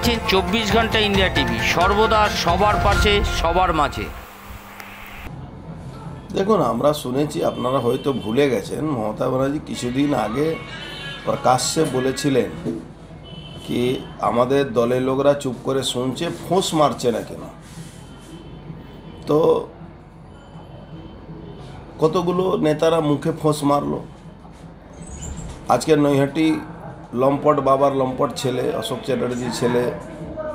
দেখছেন 24 ঘন্টা India TV, সর্বদা সবার পাশে সবার মাঝে। দেখুন, আমরা শুনেছি, আপনারা হয়তো ভুলে গেছেন, মমতা ব্যানার্জি কিছুদিন আগে প্রকাশ্যে বলেছিলেন কি আমাদের দলের লোকরা চুপ করে শুনছে, ফোঁস মারছে না কেন। তো কতগুলো নেতারা মুখে ফোঁস মারলো। আজকে নৈহাটি লম্পট বাবার লম্পট ছেলে অশোক চ্যাটার্জির ছেলে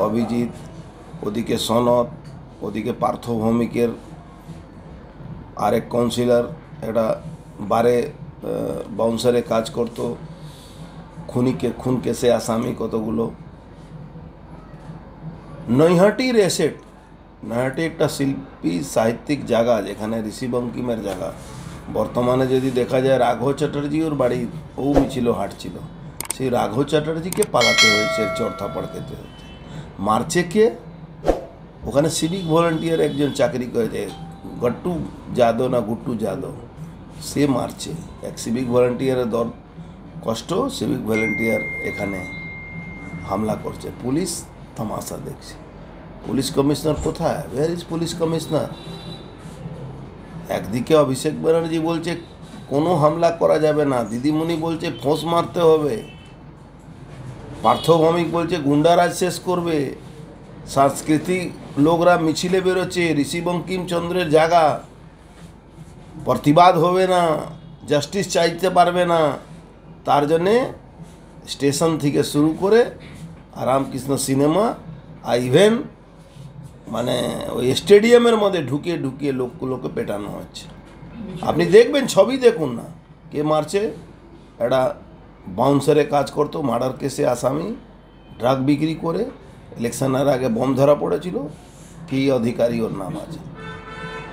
অভিজিৎ, ওদিকে সনদ, ওদিকে পার্থ ভৌমিকের আরেক কাউন্সিলর, একটা বারে বাউন্সারে কাজ করতো, খুন কেসে আসামি কতগুলো। নৈহাটির এসেট, নৈহাটি একটা শিল্পী সাহিত্যিক জায়গা, যেখানে ঋষি বঙ্কিমের জায়গা। বর্তমানে যদি দেখা যায়, রাঘব চ্যাটার্জি ওর বাড়ি ও মিছিল হাঁটছিল, সেই রাঘব চ্যাটার্জিকে পালাতে হয়েছে, চরথাপড় খেতে হয়েছে। মারছে কে? ওখানে সিভিক ভলেন্টিয়ার একজন চাকরি করেছে, গট্টু যাদব না গুট্টু যাদব, সে মারছে। এক সিভিক ভলেন্টিয়ারের দর কষ্ট, সিভিক ভলেন্টিয়ার এখানে হামলা করছে, পুলিশ তামাশা দেখছে। পুলিশ কমিশনার কোথায়? Where is police commissioner? একদিকে অভিষেক ব্যানার্জি বলছে কোনো হামলা করা যাবে না, দিদিমণি বলছে ফোঁস মারতে হবে, পার্থ ভৌমিক বলছে গুন্ডারাজ শেষ করবে, সাংস্কৃতিক লোকরা মিছিলে বেরোচ্ছে, ঋষি বঙ্কিমচন্দ্রের জায়গা, প্রতিবাদ হবে না, জাস্টিস চাইতে পারবে না। তার জন্যে স্টেশন থেকে শুরু করে রামকৃষ্ণ সিনেমা ইভেন মানে ওই স্টেডিয়ামের মধ্যে ঢুকিয়ে লোকগুলোকে পেটানো হচ্ছে। আপনি দেখবেন, ছবি দেখুন না, কে মারছে। একটা বাউন্সারে কাজ করতো, মার্ডার কেসে আসামি, ড্রাগ বিক্রি করে, ইলেকশনের আগে বম ধরা পড়েছিল, কি অধিকারী ওর নাম আছে।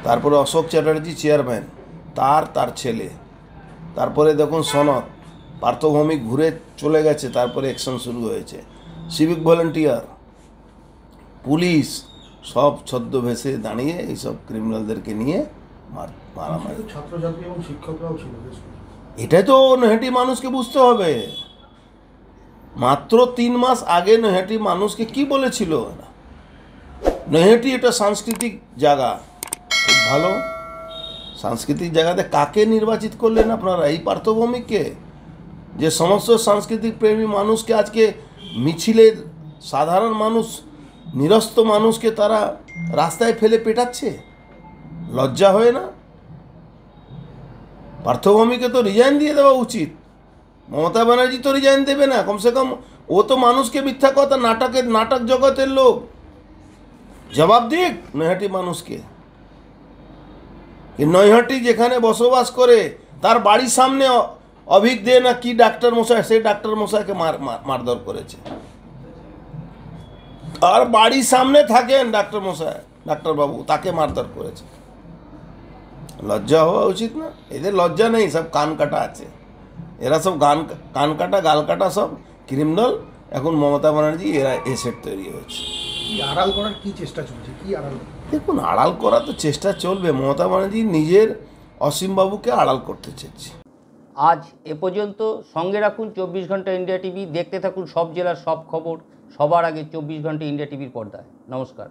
তারপরে অশোক চ্যাটার্জি চেয়ারম্যান, তার ছেলে। তারপরে দেখুন সনদ, পার্থ ভৌমিক ঘুরে চলে গেছে, তারপরে অ্যাকশন শুরু হয়েছে। সিভিক ভলেন্টিয়ার, পুলিশ সব ছদ্মবেশে দাঁড়িয়ে এইসব ক্রিমিনালদেরকে নিয়ে মারামারি। ছাত্রছাত্রী এবং শিক্ষকরাও ছিল। এটাই তো নৈহাটি মানুষকে বুঝতে হবে। মাত্র 3 মাস আগে নৈহাটি মানুষকে কি বলেছিল? নৈহাটি এটা সাংস্কৃতিক জায়গা, খুব ভালো সাংস্কৃতিক জায়গাতে কাকে নির্বাচিত করলেন আপনারা? এই পার্থ ভৌমিককে, যে সমস্ত সাংস্কৃতিক প্রেমী মানুষকে আজকে মিছিলের সাধারণ মানুষ, নিরস্ত মানুষকে তারা রাস্তায় ফেলে পেটাচ্ছে। লজ্জা হয় না? পার্থ ভৌমিককে তো রিজাইন দিয়ে দেওয়া উচিত। মমতা ব্যানার্জি তো রিজাইন দেবে না, কমসে কম ও তো মানুষকে মিথ্যা কথা, নাটক জগতের লোক, জবাব দিক নৈহাটি মানুষকে। নৈহাটি যেখানে বসবাস করে, তার বাড়ির সামনে অভিক দে না কি ডাক্তার মশাই, সেই ডাক্তার মশাইকে মারধর করেছে। তার বাড়ির সামনে থাকেন ডাক্তার মশাই, ডাক্তারবাবু, তাকে মারধর করেছে। লজ্জা হওয়া উচিত না? এদের লজ্জা নেই, সব কান কাটা আছে। এরা সব কান কাটা গাল কাটা সব ক্রিমিনাল। এখন মমতা ব্যানার্জি এরা এসেট তৈরি হয়েছে। আড়াল করার কি চেষ্টা চলছে? কি আড়াল? দেখুন, আড়াল করা তো চেষ্টা চলবে। মমতা ব্যানার্জি নিজের অসীমবাবুকে আড়াল করতে চেয়েছে। আজ এ পর্যন্ত। সঙ্গে রাখুন 24 ঘন্টা ইন্ডিয়া টিভি, দেখতে থাকুন সব জেলার সব খবর সবার আগে 24 ঘন্টা ইন্ডিয়া টিভির পর্দায়। নমস্কার।